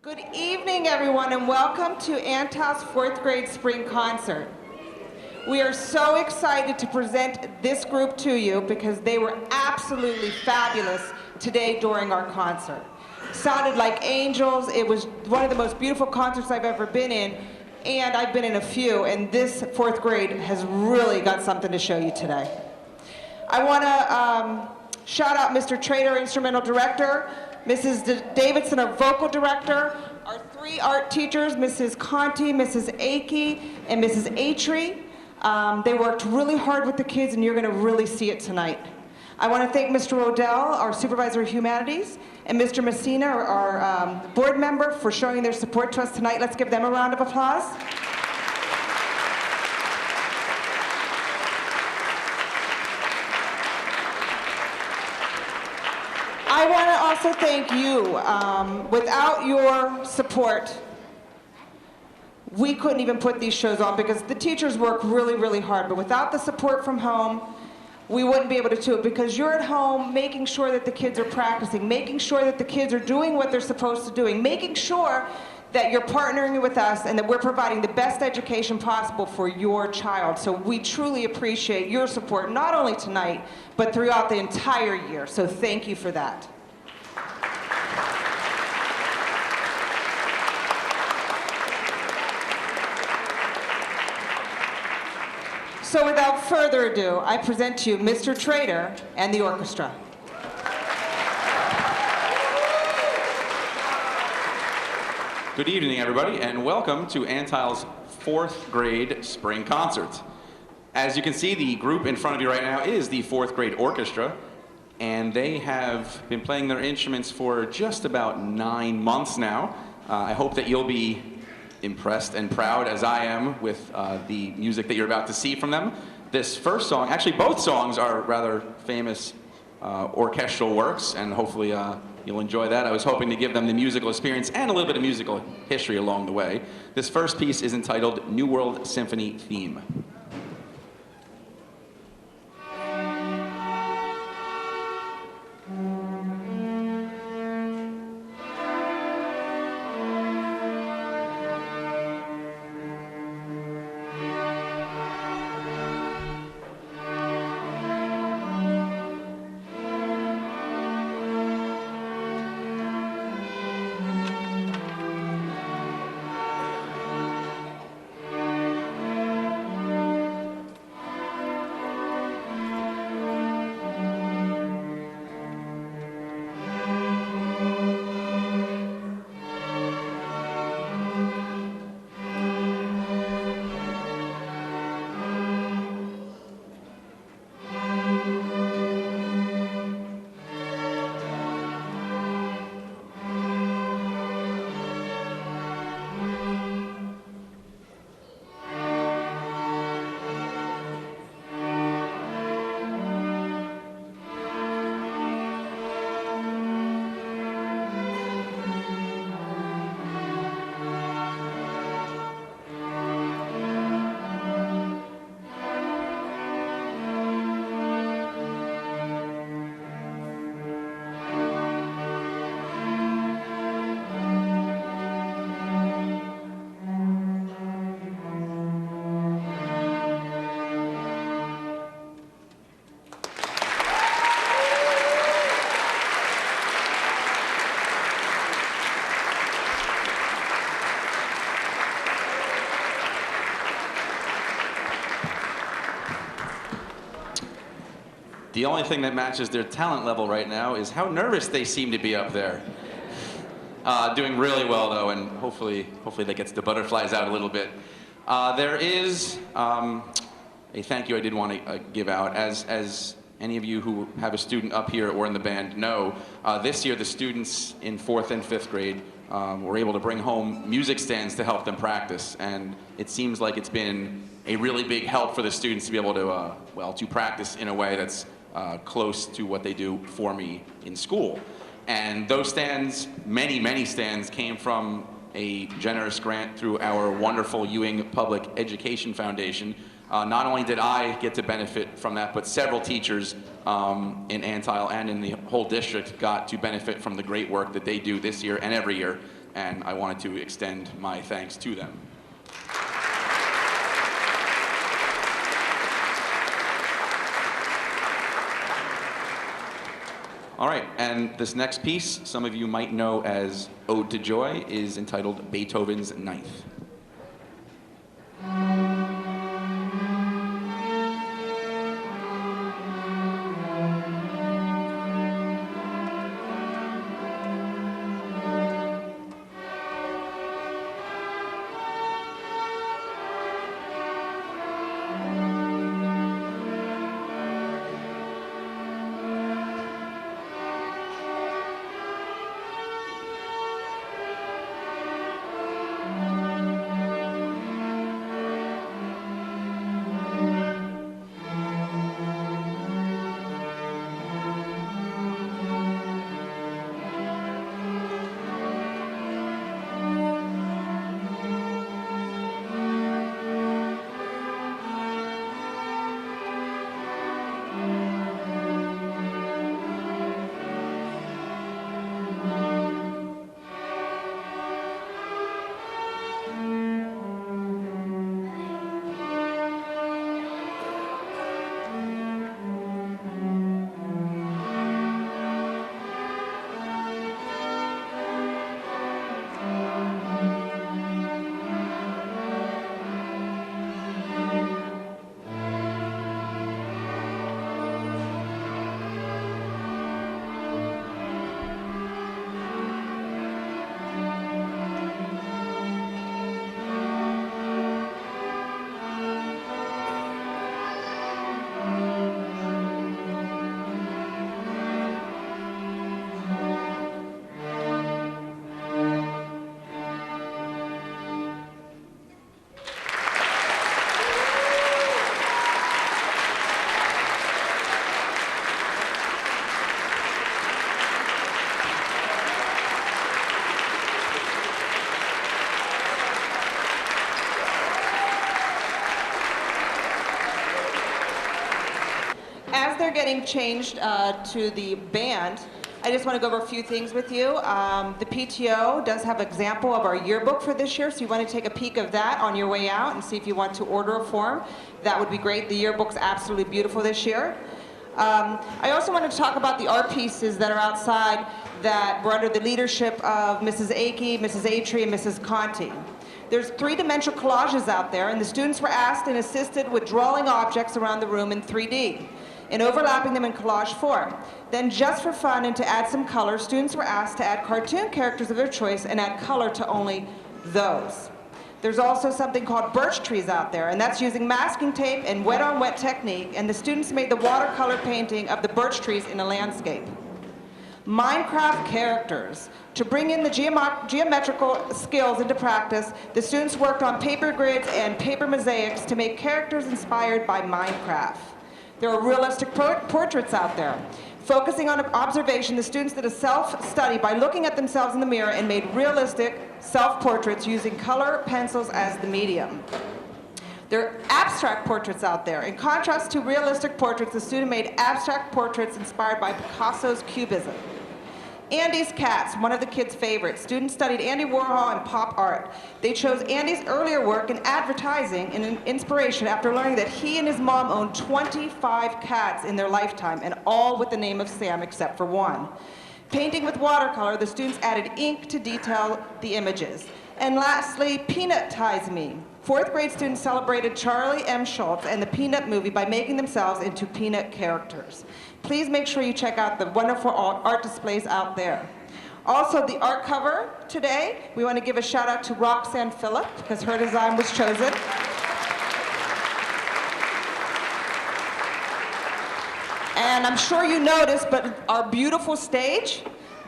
Good evening, everyone, and welcome to Antal's 4th grade spring concert. We are so excited to present this group to you because they were absolutely fabulous today during our concert. Sounded like angels. It was one of the most beautiful concerts I've ever been in, and I've been in a few, and this 4th grade has really got something to show you today. I want to shout out Mr. Trader, instrumental director, Mrs. Davidson, our vocal director, our 3 art teachers, Mrs. Conti, Mrs. Akey, and Mrs. Atri. They worked really hard with the kids, and you're going to really see it tonight. I want to thank Mr. Rodell, our supervisor of humanities, and Mr. Messina, our board member, for showing their support to us tonight. Let's give them a round of applause. I want to also thank you. Without your support, we couldn't even put these shows on because the teachers work really, really hard. But without the support from home, we wouldn't be able to do it because you're at home making sure that the kids are practicing, making sure that the kids are doing what they're supposed to doing, making sure that you're partnering with us and that we're providing the best education possible for your child. So we truly appreciate your support, not only tonight, but throughout the entire year. So thank you for that. So without further ado, I present to you Mr. Trader and the orchestra. Good evening, everybody, and welcome to Antal's 4th grade spring concert. As you can see, the group in front of you right now is the 4th grade orchestra, and they have been playing their instruments for just about 9 months now. I hope that you'll be impressed and proud, as I am, with the music that you're about to see from them. This first song, actually both songs are rather famous orchestral works, and hopefully you'll enjoy that. I was hoping to give them the musical experience and a little bit of musical history along the way. This first piece is entitled New World Symphony Theme. The only thing that matches their talent level right now is how nervous they seem to be up there. Doing really well, though, and hopefully that gets the butterflies out a little bit. There is a thank you I did want to give out. As any of you who have a student up here or in the band know, this year the students in 4th and 5th grade were able to bring home music stands to help them practice, and it seems like it's been a really big help for the students to be able to, to practice in a way that's close to what they do for me in school. And those stands, many stands, came from a generous grant through our wonderful Ewing Public Education Foundation. Not only did I get to benefit from that, but several teachers in Antal and in the whole district got to benefit from the great work that they do this year and every year and I wanted to extend my thanks to them. All right, and this next piece, some of you might know as Ode to Joy, is entitled Beethoven's Ninth. As they're getting changed to the band, I just want to go over a few things with you. The PTO does have an example of our yearbook for this year, so you want to take a peek of that on your way out and see if you want to order a form. That would be great. The yearbook's absolutely beautiful this year. I also wanted to talk about the art pieces that are outside that were under the leadership of Mrs. Akey, Mrs. Atri, and Mrs. Conti. There's three-dimensional collages out there, and the students were asked and assisted with drawing objects around the room in 3D and overlapping them in collage form. Then, just for fun and to add some color, students were asked to add cartoon characters of their choice and add color to only those. There's also something called birch trees out there, and that's using masking tape and wet-on-wet technique, and the students made the watercolor painting of the birch trees in a landscape. Minecraft characters. To bring in the geometrical skills into practice, the students worked on paper grids and paper mosaics to make characters inspired by Minecraft. There are realistic portraits out there. Focusing on observation, the students did a self-study by looking at themselves in the mirror and made realistic self-portraits using color pencils as the medium. There are abstract portraits out there. In contrast to realistic portraits, the student made abstract portraits inspired by Picasso's Cubism. Andy's cats, one of the kids' favorites. Students studied Andy Warhol and pop art. They chose Andy's earlier work in advertising and an inspiration after learning that he and his mom owned 25 cats in their lifetime, and all with the name of Sam except for one. Painting with watercolor, the students added ink to detail the images. And lastly, Peanutize Me. Fourth grade students celebrated Charlie M. Schultz and the Peanut movie by making themselves into Peanut characters. Please make sure you check out the wonderful art displays out there. Also, the art cover today, we want to give a shout out to Roxanne Phillip because her design was chosen. And I'm sure you noticed, but our beautiful stage,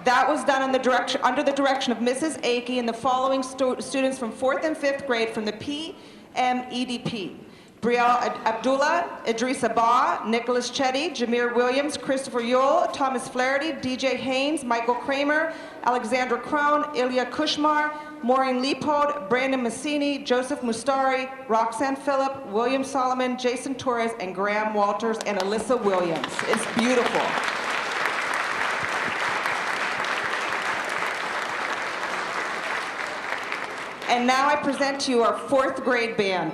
that was done in under the direction of Mrs. Akey and the following students from 4th and 5th grade from the PMEDP. Brielle Abdullah, Idris Abba, Nicholas Chetty, Jameer Williams, Christopher Yule, Thomas Flaherty, DJ Haynes, Michael Kramer, Alexandra Crone, Ilya Kushmar, Maureen Leopold, Brandon Massini, Joseph Mustari, Roxanne Phillip, William Solomon, Jason Torres, and Graham Walters, and Alyssa Williams. It's beautiful. And now I present to you our 4th grade band.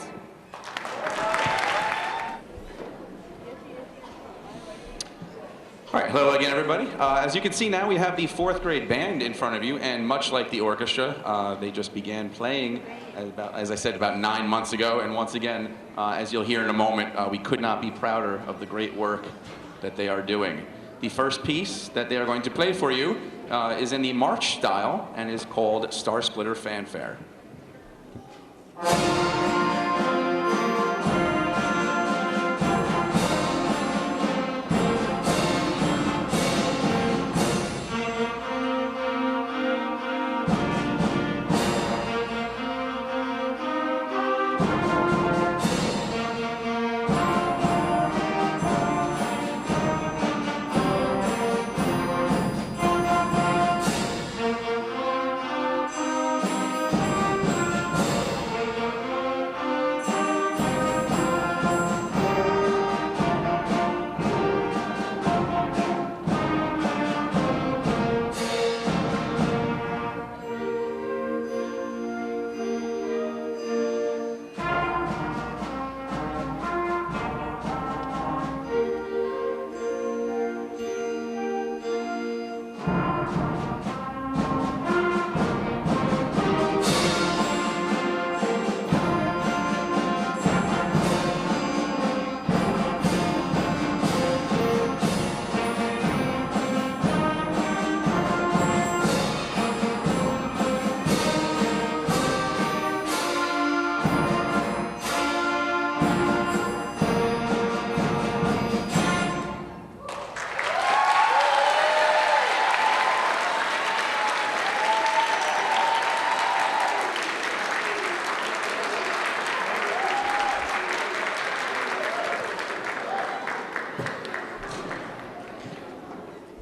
All right, hello again, everybody. As you can see now, we have the 4th grade band in front of you, and much like the orchestra, they just began playing, as I said, about 9 months ago. And once again, as you'll hear in a moment, we could not be prouder of the great work that they are doing. The first piece that they are going to play for you is in the march style and is called Star Splitter Fanfare.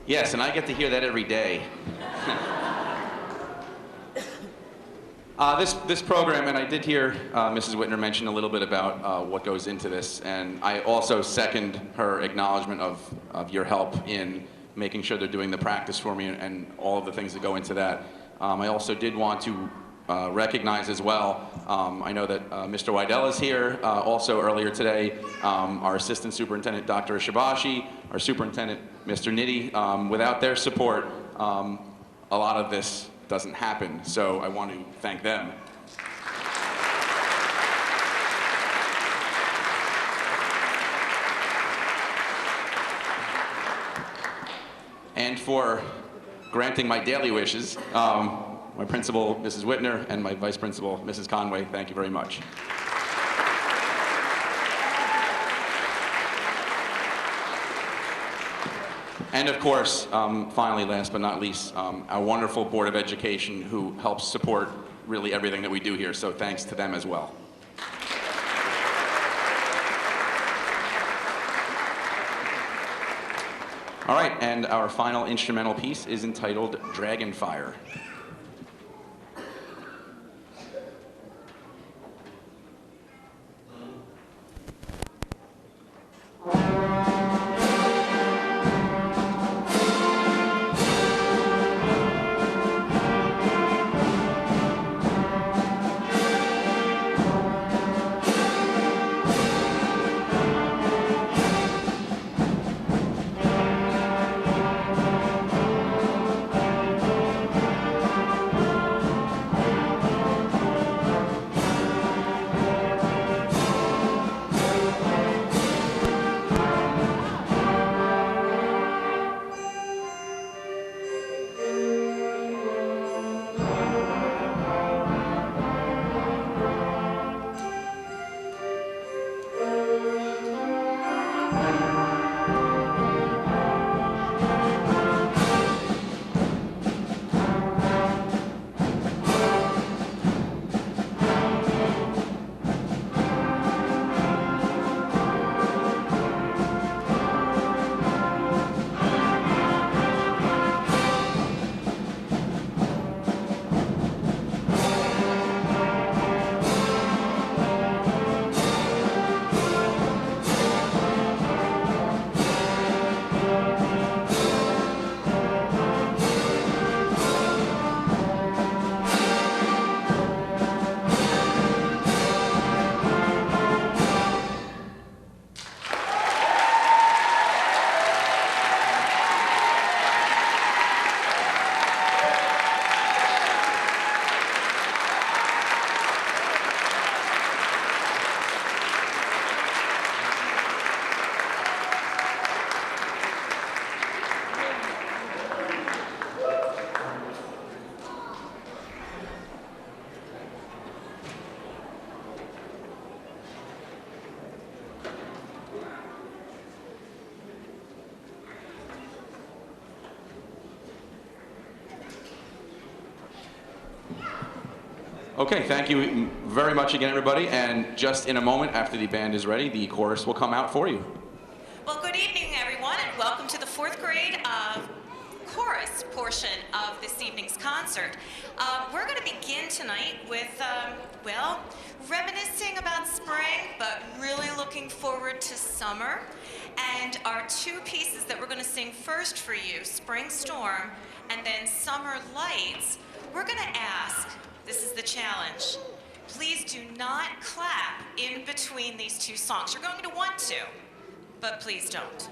Yes, and I get to hear that every day. This program, and I did hear Mrs. Whitner mention a little bit about what goes into this, and I also second her acknowledgement of your help in making sure they're doing the practice for me and all of the things that go into that. I also did want to recognize as well, I know that Mr. Wydell is here, also earlier today, our Assistant Superintendent, Dr. Ishibashi, our Superintendent, Mr. Nitty. Without their support, a lot of this doesn't happen, so I want to thank them. And for granting my daily wishes, my principal, Mrs. Whitner, and my vice principal, Mrs. Conway, thank you very much. And of course, finally, last but not least, our wonderful Board of Education who helps support really everything that we do here, so thanks to them as well. All right, and our final instrumental piece is entitled Dragonfire. Okay, thank you very much again, everybody. And just in a moment, after the band is ready, the chorus will come out for you. Well, good evening, everyone, and welcome to the 4th grade chorus portion of this evening's concert. We're going to begin tonight with, well, reminiscing about spring, but really looking forward to summer. And our two pieces that we're going to sing first for you, Spring Storm and then Summer Lights, we're going to ask, this is the challenge, please do not clap in between these two songs. You're going to want to, but please don't.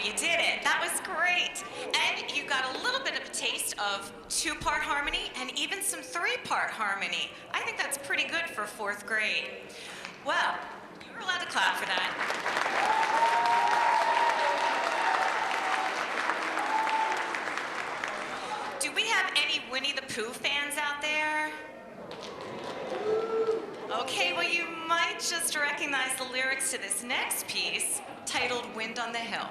You did it. That was great. And you got a little bit of a taste of 2-part harmony and even some 3-part harmony. I think that's pretty good for 4th grade. Well, you're allowed to clap for that. Do we have any Winnie the Pooh fans out there? Okay, well, you might just recognize the lyrics to this next piece, titled Wind on the Hill.